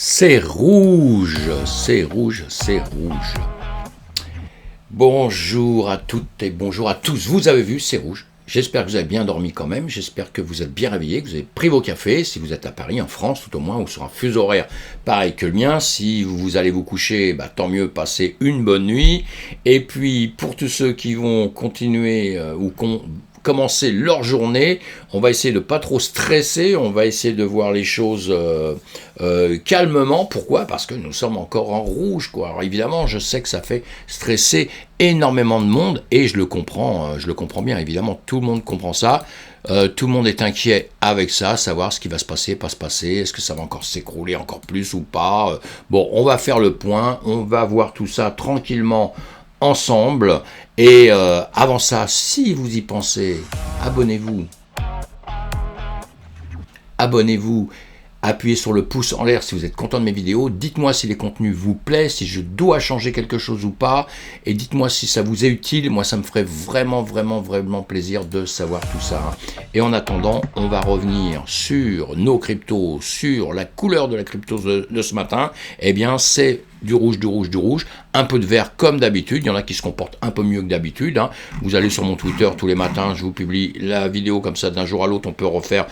C'est rouge, c'est rouge, c'est rouge. Bonjour à toutes et bonjour à tous. Vous avez vu, c'est rouge. J'espère que vous avez bien dormi quand même. J'espère que vous êtes bien réveillés, que vous avez pris vos cafés. Si vous êtes à Paris, en France, tout au moins, ou sur un fuseau horaire pareil que le mien. Si vous allez vous coucher, tant mieux, passez une bonne nuit. Et puis, pour tous ceux qui vont continuer commencer leur journée, on va essayer de pas trop stresser, on va essayer de voir les choses calmement. Pourquoi ? Parce que nous sommes encore en rouge, quoi. Alors évidemment, je sais que ça fait stresser énormément de monde et je le comprends bien. Évidemment, tout le monde comprend ça. Tout le monde est inquiet avec ça, savoir ce qui va se passer, pas se passer, est-ce que ça va encore s'écrouler encore plus ou pas. Bon, on va faire le point, on va voir tout ça tranquillement ensemble. Et avant ça, si vous y pensez, abonnez-vous, appuyez sur le pouce en l'air si vous êtes content de mes vidéos, dites-moi si les contenus vous plaisent, si je dois changer quelque chose ou pas, et dites-moi si ça vous est utile. Moi ça me ferait vraiment plaisir de savoir tout ça. Et en attendant, on va revenir sur nos cryptos, sur la couleur de la crypto de ce matin. Eh bien c'est du rouge, un peu de vert comme d'habitude. Il y en a qui se comportent un peu mieux que d'habitude. Vous allez sur mon Twitter tous les matins, je vous publie la vidéo comme ça d'un jour à l'autre. On peut refaire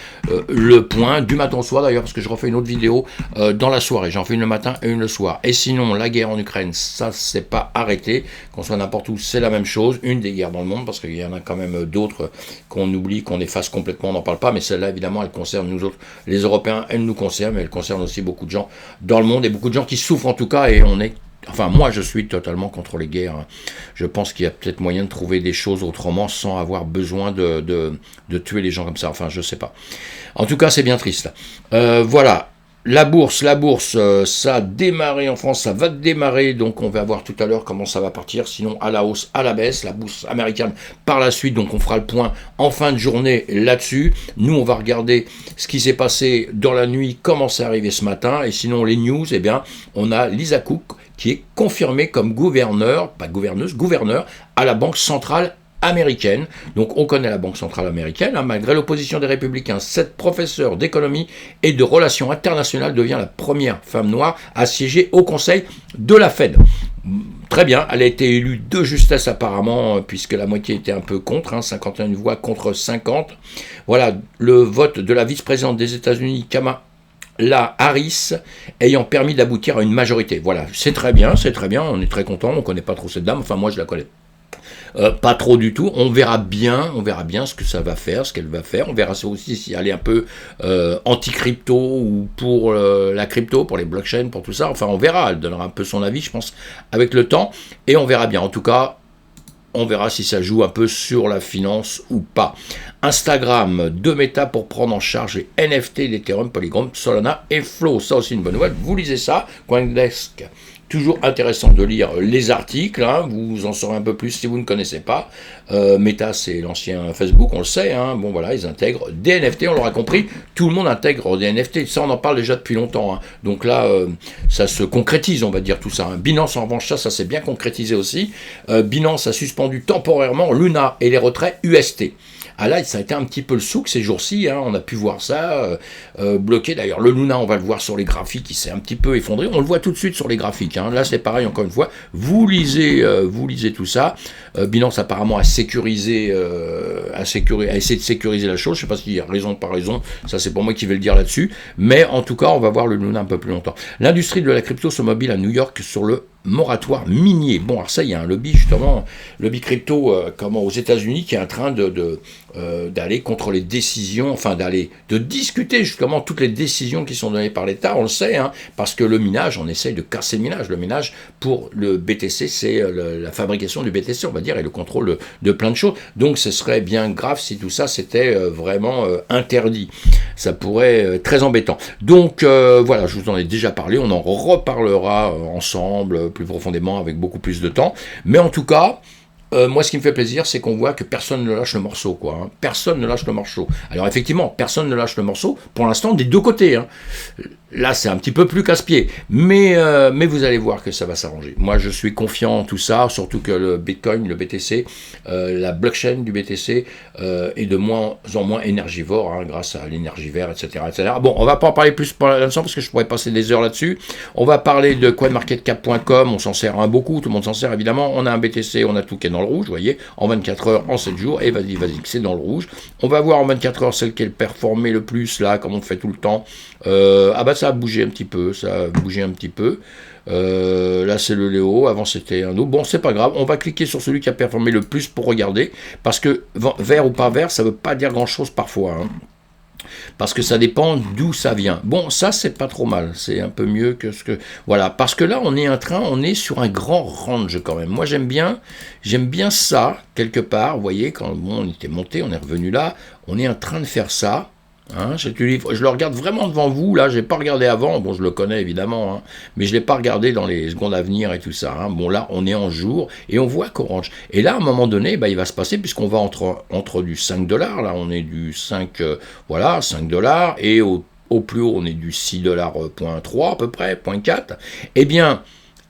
le point du matin au soir d'ailleurs, parce que je refais une autre vidéo dans la soirée. J'en fais une le matin et une le soir. Et sinon, la guerre en Ukraine, ça c'est pas arrêté. Qu'on soit n'importe où, c'est la même chose. Une des guerres dans le monde, parce qu'il y en a quand même d'autres qu'on oublie, qu'on efface complètement, on n'en parle pas. Mais celle-là, évidemment, elle concerne nous autres, les Européens. Elle nous concerne, mais elle concerne aussi beaucoup de gens dans le monde et beaucoup de gens qui souffrent en tout cas. Et moi je suis totalement contre les guerres. Je pense qu'il y a peut-être moyen de trouver des choses autrement sans avoir besoin de tuer les gens comme ça. Enfin, je sais pas. En tout cas, c'est bien triste. Voilà. La bourse, ça a démarré en France, ça va démarrer, donc on va voir tout à l'heure comment ça va partir, sinon à la hausse, à la baisse, la bourse américaine par la suite, donc on fera le point en fin de journée là-dessus. Nous, on va regarder ce qui s'est passé dans la nuit, comment c'est arrivé ce matin, et sinon les news, on a Lisa Cook qui est confirmée comme gouverneur à la Banque centrale américaine. Donc on connaît la Banque centrale américaine, malgré l'opposition des républicains. Cette professeure d'économie et de relations internationales devient la première femme noire à siéger au conseil de la Fed. Très bien, elle a été élue de justesse apparemment, puisque la moitié était un peu contre, 51 voix contre 50. Voilà, le vote de la vice-présidente des États-Unis, Kamala Harris, ayant permis d'aboutir à une majorité. Voilà, c'est très bien, on est très content, on ne connaît pas trop cette dame, enfin moi je la connais pas trop du tout. On verra bien ce que ça va faire, ce qu'elle va faire. On verra ça aussi si elle est un peu anti-crypto ou pour la crypto, pour les blockchains, pour tout ça. Enfin, on verra. Elle donnera un peu son avis, je pense, avec le temps. Et on verra bien. En tout cas, on verra si ça joue un peu sur la finance ou pas. Instagram de Meta pour prendre en charge les NFT, l'Ethereum, Polygon, Solana et Flow. Ça aussi une bonne nouvelle. Vous lisez ça. CoinDesk. Toujours intéressant de lire les articles, vous en saurez un peu plus si vous ne connaissez pas. Meta, c'est l'ancien Facebook, on le sait. Bon voilà, ils intègrent des NFT, on l'aura compris. Tout le monde intègre des NFT, ça on en parle déjà depuis longtemps. Donc là, ça se concrétise, on va dire tout ça. Binance, en revanche, ça s'est bien concrétisé aussi. Binance a suspendu temporairement Luna et les retraits UST. Là, ça a été un petit peu le souk ces jours-ci, on a pu voir ça, bloqué. D'ailleurs, le Luna, on va le voir sur les graphiques, il s'est un petit peu effondré. On le voit tout de suite sur les graphiques. Là, c'est pareil, encore une fois. Vous lisez tout ça. Binance, apparemment, a essayé de sécuriser la chose. Je ne sais pas s'il y a raison ou pas raison. Ça, c'est pour moi qui vais le dire là-dessus. Mais en tout cas, on va voir le Luna un peu plus longtemps. L'industrie de la crypto se mobile à New York sur le moratoire minier. Bon, alors ça, il y a un lobby, justement, lobby crypto, aux États-Unis, qui est en train d'aller contre les décisions, de discuter justement toutes les décisions qui sont données par l'État. On le sait, parce que le minage, on essaye de casser le minage. Le minage, pour le BTC, c'est la fabrication du BTC, on va dire, et le contrôle de plein de choses. Donc, ce serait bien grave si tout ça, c'était vraiment interdit. Ça pourrait être très embêtant. Donc, voilà, je vous en ai déjà parlé. On en reparlera ensemble, plus profondément, avec beaucoup plus de temps. Mais en tout cas, moi, ce qui me fait plaisir, c'est qu'on voit que personne ne lâche le morceau, Personne ne lâche le morceau. Alors, effectivement, personne ne lâche le morceau, pour l'instant, des deux côtés, Là, c'est un petit peu plus casse-pied, mais vous allez voir que ça va s'arranger. Moi, je suis confiant en tout ça, surtout que le Bitcoin, le BTC, la blockchain du BTC est de moins en moins énergivore, hein, grâce à l'énergie verte, etc., etc. Bon, on va pas en parler plus pour l'instant, parce que je pourrais passer des heures là-dessus. On va parler de coinmarketcap.com, on s'en sert beaucoup, tout le monde s'en sert évidemment. On a un BTC, on a tout qui est dans le rouge, vous voyez, en 24 heures, en 7 jours, et vas-y, c'est dans le rouge. On va voir en 24 heures celle qui est performée le plus, là, comme on fait tout le temps. Ah bah ça a bougé un petit peu, là c'est le Léo, avant c'était un autre. Bon, c'est pas grave, on va cliquer sur celui qui a performé le plus pour regarder, parce que vert ou pas vert, ça veut pas dire grand chose parfois, hein. Parce que ça dépend d'où ça vient. Bon, ça c'est pas trop mal, c'est un peu mieux que ce que... Voilà, parce que là on est sur un grand range quand même. Moi j'aime bien ça, quelque part, vous voyez, quand bon, on était monté, on est revenu là, on est en train de faire ça. Hein, je le regarde vraiment devant vous, là, j'ai pas regardé avant, bon je le connais évidemment, hein, mais je l'ai pas regardé dans les secondes à venir et tout ça, hein. Bon là on est en jour et on voit qu'orange, et là à un moment donné, bah, il va se passer, puisqu'on va entre du 5$, là on est du 5, voilà, 5$, et au plus haut on est du 6,3$ à peu près, 0,4, eh bien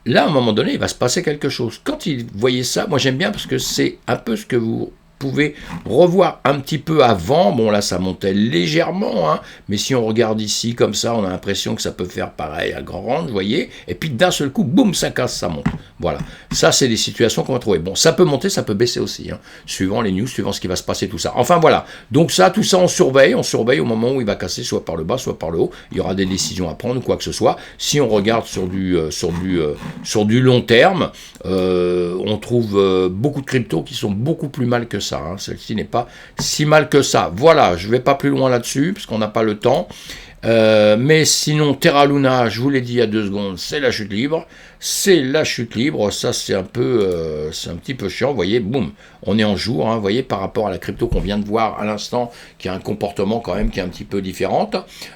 là à un moment donné il va se passer quelque chose. Quand vous voyez ça, moi j'aime bien, parce que c'est un peu ce que vous pouvez revoir un petit peu avant. Bon là ça montait légèrement, hein, mais si on regarde ici comme ça, on a l'impression que ça peut faire pareil à grand range, vous voyez, et puis d'un seul coup, boum, ça casse, ça monte. Voilà, ça c'est des situations qu'on va trouver. Bon, ça peut monter, ça peut baisser aussi, hein, suivant les news, suivant ce qui va se passer, tout ça. Enfin voilà, donc ça, tout ça on surveille au moment où il va casser, soit par le bas, soit par le haut. Il y aura des décisions à prendre ou quoi que ce soit. Si on regarde sur du long terme, on trouve beaucoup de cryptos qui sont beaucoup plus mal que ça. Hein. Celle-ci n'est pas si mal que ça. Voilà, je ne vais pas plus loin là-dessus, parce qu'on n'a pas le temps. Mais sinon, Terra Luna, je vous l'ai dit il y a 2 secondes, c'est la chute libre. C'est la chute libre, ça c'est un petit peu chiant, vous voyez, boum, on est en jour, hein, vous voyez, par rapport à la crypto qu'on vient de voir à l'instant, qui a un comportement quand même qui est un petit peu différent.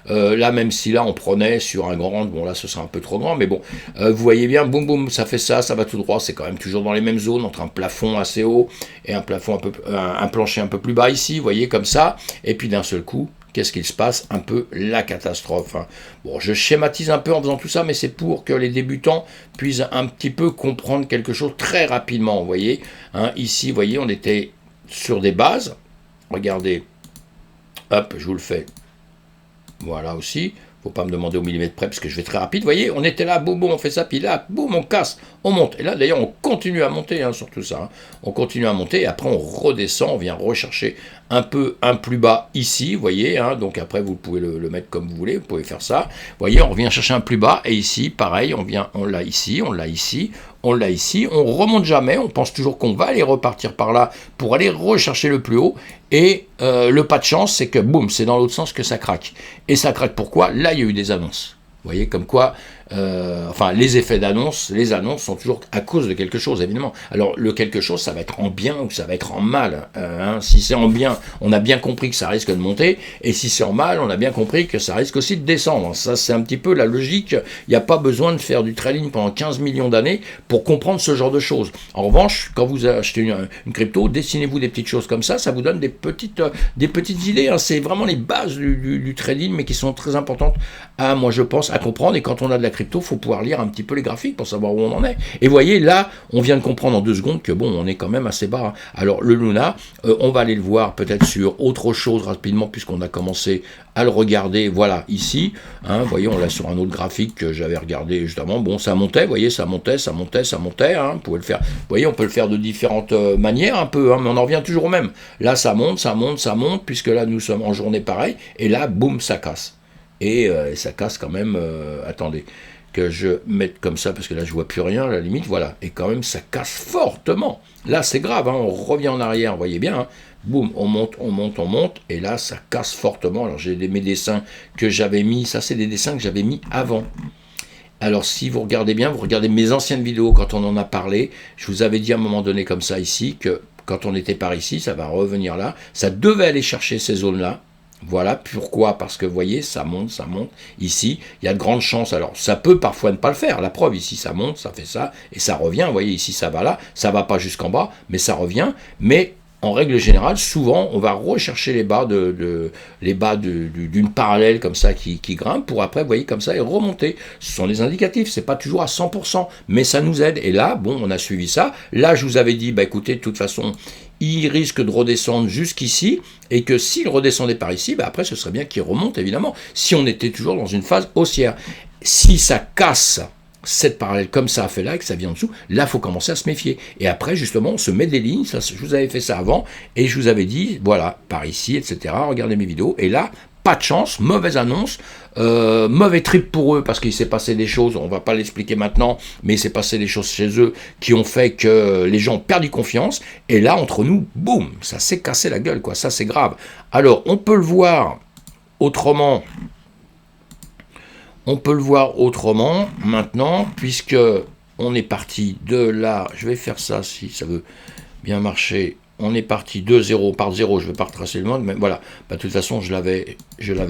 Là, même si là on prenait sur un grand, bon là ce sera un peu trop grand, mais bon, vous voyez bien, boum boum, ça fait ça va tout droit, c'est quand même toujours dans les mêmes zones, entre un plafond assez haut et un plancher un peu plus bas ici, vous voyez, comme ça, et puis d'un seul coup, qu'est-ce qu'il se passe? Un peu la catastrophe. Hein. Bon, je schématise un peu en faisant tout ça, mais c'est pour que les débutants puissent un petit peu comprendre quelque chose très rapidement. Vous voyez, hein, ici, vous voyez, on était sur des bases. Regardez, hop, je vous le fais. Voilà aussi. Faut pas me demander au millimètre près, parce que je vais très rapide. Vous voyez, on était là, boum, boum, on fait ça, puis là, boum, on casse, on monte. Et là, d'ailleurs, on continue à monter, hein, sur tout ça. Hein. On continue à monter, et après, on redescend, on vient rechercher un plus bas ici, vous voyez. Hein, donc après, vous pouvez le mettre comme vous voulez, vous pouvez faire ça. Vous voyez, on vient chercher un plus bas, et ici, pareil, on l'a ici, on l'a ici, on l'a ici, on remonte jamais, on pense toujours qu'on va aller repartir par là pour aller rechercher le plus haut, et le pas de chance, c'est que boum, c'est dans l'autre sens que ça craque. Et ça craque pourquoi? Là, il y a eu des annonces. Vous voyez, comme quoi, les effets d'annonce, les annonces sont toujours à cause de quelque chose, évidemment. Alors, le quelque chose, ça va être en bien ou ça va être en mal. Hein. Si c'est en bien, on a bien compris que ça risque de monter, et si c'est en mal, on a bien compris que ça risque aussi de descendre. Ça, c'est un petit peu la logique. Il n'y a pas besoin de faire du trading pendant 15 millions d'années pour comprendre ce genre de choses. En revanche, quand vous achetez une crypto, dessinez-vous des petites choses comme ça vous donne des petites idées. Hein. C'est vraiment les bases du trading, mais qui sont très importantes moi je pense, à comprendre. Et quand on a de la crypto, il faut pouvoir lire un petit peu les graphiques pour savoir où on en est. Et vous voyez, là, on vient de comprendre en 2 secondes que bon, on est quand même assez bas. Hein. Alors le Luna, on va aller le voir peut-être sur autre chose rapidement, puisqu'on a commencé à le regarder, voilà, ici. Hein, vous voyez, on l'a sur un autre graphique que j'avais regardé justement. Bon, ça montait, vous voyez, ça montait. Hein, vous pouvez le faire. Vous voyez, on peut le faire de différentes manières un peu, hein, mais on en revient toujours au même. Là, ça monte, puisque là, nous sommes en journée pareil, et là, boum, ça casse. Et ça casse quand même, attendez, que je mette comme ça, parce que là je vois plus rien, à la limite, voilà, et quand même ça casse fortement. Là c'est grave, hein, on revient en arrière, vous voyez bien, hein. Boum, on monte, et là ça casse fortement. Alors j'ai mes dessins que j'avais mis, ça c'est des dessins que j'avais mis avant. Alors si vous regardez bien, vous regardez mes anciennes vidéos quand on en a parlé, je vous avais dit à un moment donné comme ça ici, que quand on était par ici, ça va revenir là, ça devait aller chercher ces zones-là. Voilà, pourquoi? Parce que vous voyez, ça monte, ici, il y a de grandes chances, alors ça peut parfois ne pas le faire, la preuve, ici ça monte, ça fait ça, et ça revient, vous voyez, ici ça va là, ça va pas jusqu'en bas, mais ça revient, mais en règle générale, souvent, on va rechercher les bas d'une parallèle comme ça qui grimpe pour après, vous voyez, comme ça, et remonter. Ce sont des indicatifs, c'est pas toujours à 100%, mais ça nous aide. Et là, bon, on a suivi ça. Là, je vous avais dit, bah écoutez, de toute façon, il risque de redescendre jusqu'ici, et que s'il redescendait par ici, bah après, ce serait bien qu'il remonte, évidemment, si on était toujours dans une phase haussière. Si ça casse cette parallèle comme ça a fait là et que ça vient en dessous, là il faut commencer à se méfier. Et après justement on se met des lignes, ça, je vous avais fait ça avant, et je vous avais dit, voilà, par ici, etc. Regardez mes vidéos, et là, pas de chance, mauvaise annonce, mauvais trip pour eux, parce qu'il s'est passé des choses, on va pas l'expliquer maintenant, mais il s'est passé des choses chez eux qui ont fait que les gens ont perdu confiance, et là entre nous, boum, ça s'est cassé la gueule, quoi, ça c'est grave. Alors on peut le voir autrement. On peut le voir autrement maintenant, puisque on est parti de là, je vais faire ça si ça veut bien marcher, on est parti de 0 par 0, je ne vais pas retracer le mode, mais voilà, bah, de toute façon je l'avais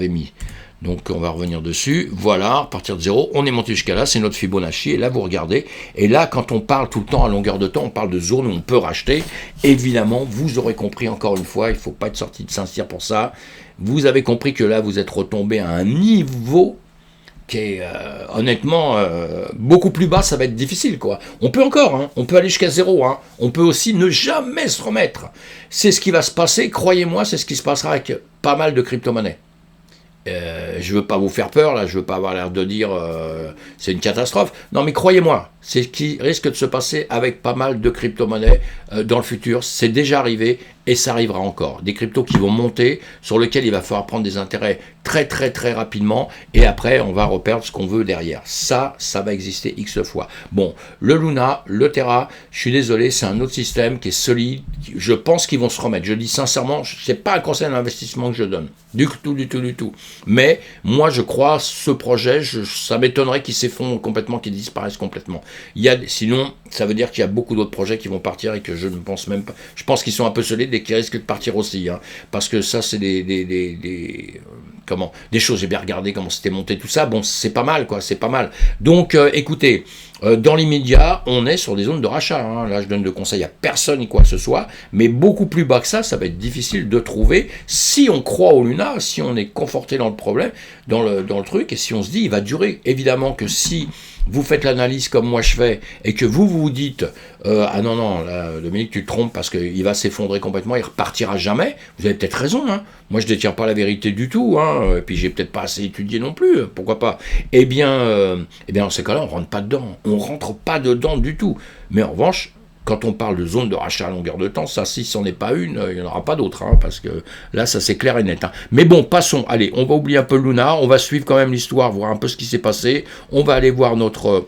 mis. Donc on va revenir dessus, voilà, à partir de 0, on est monté jusqu'à là, c'est notre Fibonacci, et là vous regardez, et là quand on parle tout le temps à longueur de temps, on parle de zone où on peut racheter, évidemment vous aurez compris encore une fois, il ne faut pas être sorti de Saint-Cyr pour ça, vous avez compris que là vous êtes retombé à un niveau qui est honnêtement beaucoup plus bas, ça va être difficile, quoi. On peut encore, hein, on peut aller jusqu'à 0, hein, on peut aussi ne jamais se remettre. C'est ce qui va se passer, croyez-moi, c'est ce qui se passera avec pas mal de crypto-monnaies. Je veux pas vous faire peur, là, je veux pas avoir l'air de dire c'est une catastrophe. Non, mais croyez-moi, c'est ce qui risque de se passer avec pas mal de crypto-monnaies dans le futur. C'est déjà arrivé et ça arrivera encore. Des cryptos qui vont monter, sur lesquels il va falloir prendre des intérêts très très très rapidement, et après on va reperdre ce qu'on veut derrière. Ça va exister X fois. Bon, le Luna, le Terra, je suis désolé, c'est un autre système qui est solide. Je pense qu'ils vont se remettre. Je dis sincèrement, c'est pas un conseil d'investissement que je donne. Du tout. Mais moi je crois ce projet, ça m'étonnerait qu'il s'effondre complètement, qu'il disparaisse complètement. Sinon, ça veut dire qu'il y a beaucoup d'autres projets qui vont partir et que je ne pense même pas. Je pense qu'ils sont un peu solides et qu'ils risquent de partir aussi, hein, parce que ça c'est des choses, j'ai bien regardé comment c'était monté tout ça, bon c'est pas mal, quoi, c'est pas mal. Donc écoutez, dans l'immédiat, on est sur des zones de rachat, hein. Là je donne de conseils à personne ni quoi que ce soit, mais beaucoup plus bas que ça va être difficile de trouver si on croit au Luna, si on est conforté dans le problème, dans le truc, et si on se dit il va durer. Évidemment que si vous faites l'analyse comme moi je fais, et que vous dites ah non, là, Dominique, tu te trompes parce qu'il va s'effondrer complètement, il repartira jamais, vous avez peut-être raison, hein. Moi je ne détiens pas la vérité du tout, hein. Et puis j'ai peut-être pas assez étudié non plus, pourquoi pas. Eh bien dans ces cas-là, on rentre pas dedans du tout. Mais en revanche, quand on parle de zone de rachat à longueur de temps, ça, si ce n'en est pas une, il n'y en aura pas d'autre, hein, parce que là, ça c'est clair et net. Hein. Mais bon, passons, allez, on va oublier un peu Luna, on va suivre quand même l'histoire, voir un peu ce qui s'est passé, on va aller voir notre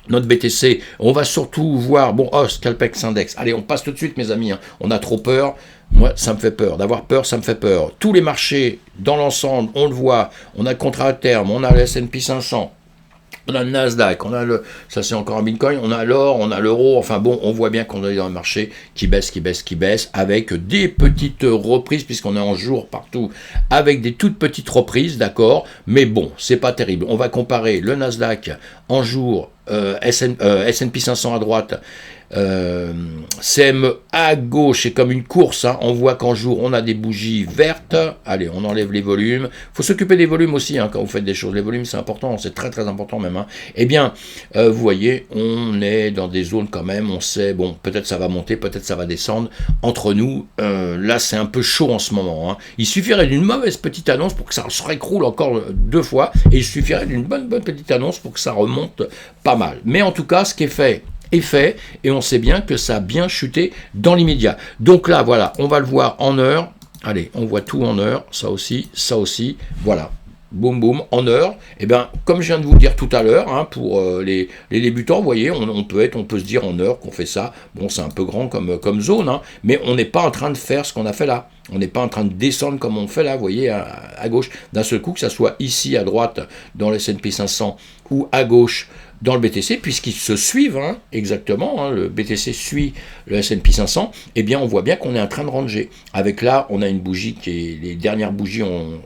BTC, on va surtout voir, Scalpex Index, allez, on passe tout de suite, mes amis, hein. On a trop peur, moi, ça me fait peur, d'avoir peur, ça me fait peur. Tous les marchés, dans l'ensemble, on le voit, on a le contrat à terme, on a le S&P 500, on a le Nasdaq, ça c'est encore un Bitcoin, on a l'or, on a l'euro, enfin bon, on voit bien qu'on est dans un marché qui baisse, avec des petites reprises, puisqu'on est en jour partout, avec des toutes petites reprises, d'accord, mais bon, c'est pas terrible. On va comparer le Nasdaq en jour, S&P 500 à droite, CME à gauche, c'est comme une course, hein. On voit qu'en jour on a des bougies vertes. Allez, on enlève les volumes, faut s'occuper des volumes aussi, hein, quand vous faites des choses, les volumes c'est important, c'est très très important même, hein. Eh bien vous voyez, on est dans des zones quand même, on sait, bon, peut-être ça va monter, peut-être ça va descendre, entre nous, là c'est un peu chaud en ce moment, hein. Il suffirait d'une mauvaise petite annonce pour que ça se récroule encore 2 fois, et il suffirait d'une bonne petite annonce pour que ça remonte pas mal. Mais en tout cas, ce qui est fait, et on sait bien que ça a bien chuté dans l'immédiat. Donc là, voilà, on va le voir en heure. Allez, on voit tout en heure, ça aussi, voilà. Boum, boum, en heure. Et bien, comme je viens de vous le dire tout à l'heure, hein, pour les débutants, vous voyez, on peut se dire en heure qu'on fait ça. Bon, c'est un peu grand comme zone, hein, mais on n'est pas en train de faire ce qu'on a fait là. On n'est pas en train de descendre comme on fait là, vous voyez, à gauche. D'un seul coup, que ça soit ici à droite dans le S&P 500 ou à gauche dans le BTC, puisqu'ils se suivent, hein, exactement, hein, le BTC suit le S&P 500, eh bien on voit bien qu'on est en train de ranger. Avec là, on a une bougie les dernières bougies ont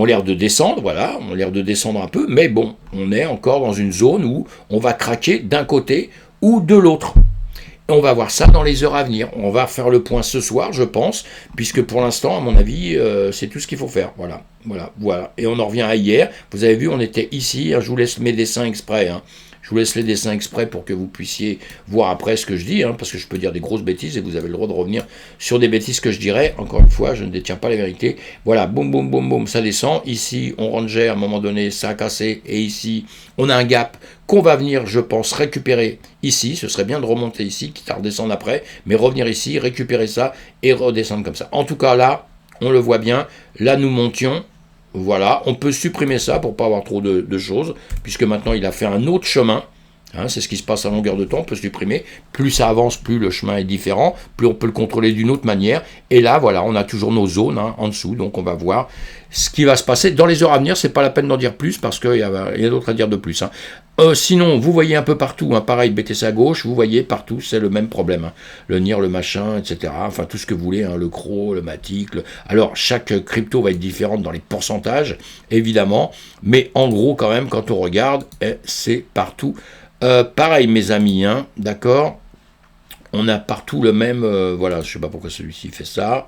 l'air de descendre, voilà, ont l'air de descendre un peu, mais bon, on est encore dans une zone où on va craquer d'un côté ou de l'autre. On va voir ça dans les heures à venir. On va faire le point ce soir, je pense, puisque pour l'instant, à mon avis, c'est tout ce qu'il faut faire. Voilà. Et on en revient à hier. Vous avez vu, on était ici. Je vous laisse mes dessins exprès. Je vous laisse les dessins exprès pour que vous puissiez voir après ce que je dis, parce que je peux dire des grosses bêtises et vous avez le droit de revenir sur des bêtises que je dirais. Encore une fois, je ne détiens pas la vérité. Voilà, boum, boum, boum, boum, ça descend. Ici, on rangeait, à un moment donné, ça a cassé. Et ici, on a un gap qu'on va venir, je pense, récupérer ici. Ce serait bien de remonter ici, quitte à redescendre après, mais revenir ici, récupérer ça et redescendre comme ça. En tout cas, là, on le voit bien. Là, nous montions. Voilà, on peut supprimer ça pour pas avoir trop de choses, puisque maintenant il a fait un autre chemin. C'est ce qui se passe à longueur de temps, on peut supprimer. Plus ça avance, plus le chemin est différent, plus on peut le contrôler d'une autre manière. Et là, voilà, on a toujours nos zones en dessous, donc on va voir ce qui va se passer. Dans les heures à venir, c'est pas la peine d'en dire plus, parce qu'il y a d'autres à dire de plus. Sinon, vous voyez un peu partout, pareil, BTC à gauche, vous voyez partout, c'est le même problème. Le NIR, le machin, etc. Enfin, tout ce que vous voulez, le CRO, le MATIC. Alors, chaque crypto va être différente dans les pourcentages, évidemment, mais en gros, quand même, quand on regarde, c'est partout. Pareil, mes amis, d'accord. On a partout le même... voilà, je sais pas pourquoi celui-ci fait ça.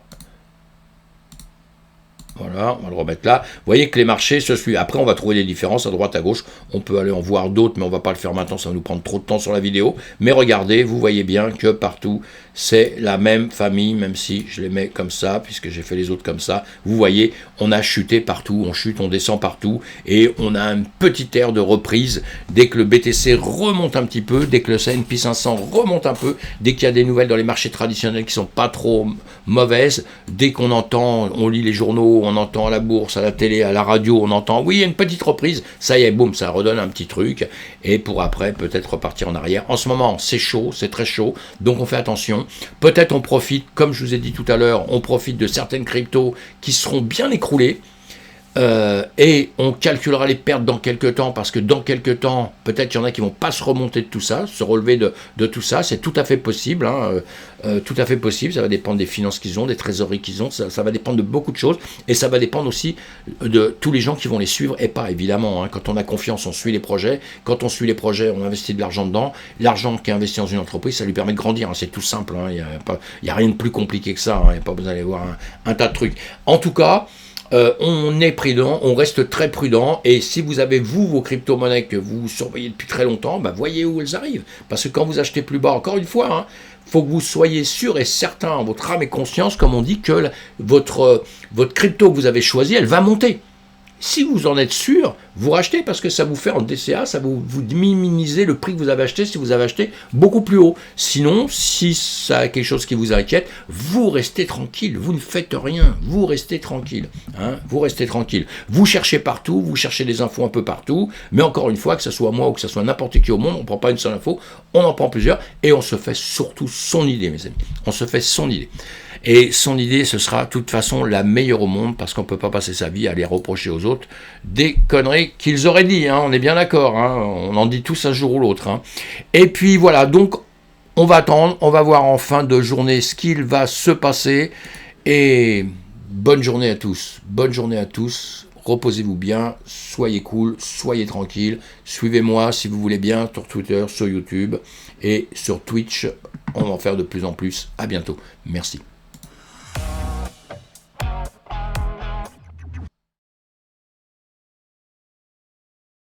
Voilà, on va le remettre là. Vous voyez que les marchés se suivent. Après, on va trouver des différences à droite, à gauche. On peut aller en voir d'autres, mais on ne va pas le faire maintenant. Ça va nous prendre trop de temps sur la vidéo. Mais regardez, vous voyez bien que partout, c'est la même famille, même si je les mets comme ça, puisque j'ai fait les autres comme ça. Vous voyez, on a chuté partout. On chute, on descend partout. Et on a une petite ère de reprise. Dès que le BTC remonte un petit peu, dès que le S&P 500 remonte un peu, dès qu'il y a des nouvelles dans les marchés traditionnels qui ne sont pas trop mauvaises, dès qu'on entend, on lit les journaux, on entend à la bourse, à la télé, à la radio, on entend, oui, il y a une petite reprise, ça y est, boum, ça redonne un petit truc, et pour après, peut-être repartir en arrière. En ce moment, c'est chaud, c'est très chaud, donc on fait attention. Peut-être on profite, comme je vous ai dit tout à l'heure, on profite de certaines cryptos qui seront bien écroulées, et on calculera les pertes dans quelques temps, parce que dans quelques temps, peut-être qu'il y en a qui vont pas se remonter de tout ça, se relever de tout ça, c'est tout à fait possible, tout à fait possible, ça va dépendre des finances qu'ils ont, des trésoreries qu'ils ont, ça va dépendre de beaucoup de choses, et ça va dépendre aussi de tous les gens qui vont les suivre, et pas évidemment, quand on a confiance, on suit les projets, quand on suit les projets, on investit de l'argent dedans, l'argent qui est investi dans une entreprise, ça lui permet de grandir, c'est tout simple, il n'y a rien de plus compliqué que ça, il n'y a pas besoin d'aller voir un tas de trucs. En tout cas, on est prudent, on reste très prudent, et si vous avez vos crypto-monnaies que vous surveillez depuis très longtemps, voyez où elles arrivent, parce que quand vous achetez plus bas, encore une fois, faut que vous soyez sûr et certain, votre âme et conscience, comme on dit, que votre crypto que vous avez choisi, elle va monter. Si vous en êtes sûr, vous rachetez parce que ça vous fait en DCA, ça vous minimisez le prix que vous avez acheté si vous avez acheté beaucoup plus haut. Sinon, si ça a quelque chose qui vous inquiète, vous restez tranquille, vous ne faites rien, vous restez tranquille. Vous restez tranquille. Vous cherchez partout, vous cherchez des infos un peu partout, mais encore une fois, que ce soit moi ou que ce soit n'importe qui au monde, on ne prend pas une seule info, on en prend plusieurs, et on se fait surtout son idée, mes amis. On se fait son idée. Et son idée, ce sera de toute façon la meilleure au monde, parce qu'on ne peut pas passer sa vie à aller reprocher aux autres des conneries qu'ils auraient dit, on est bien d'accord, on en dit tous un jour ou l'autre. Et puis voilà, donc on va attendre, on va voir en fin de journée ce qu'il va se passer, et bonne journée à tous, reposez-vous bien, soyez cool, soyez tranquille, suivez-moi si vous voulez bien sur Twitter, sur YouTube, et sur Twitch, on va en faire de plus en plus. À bientôt, merci.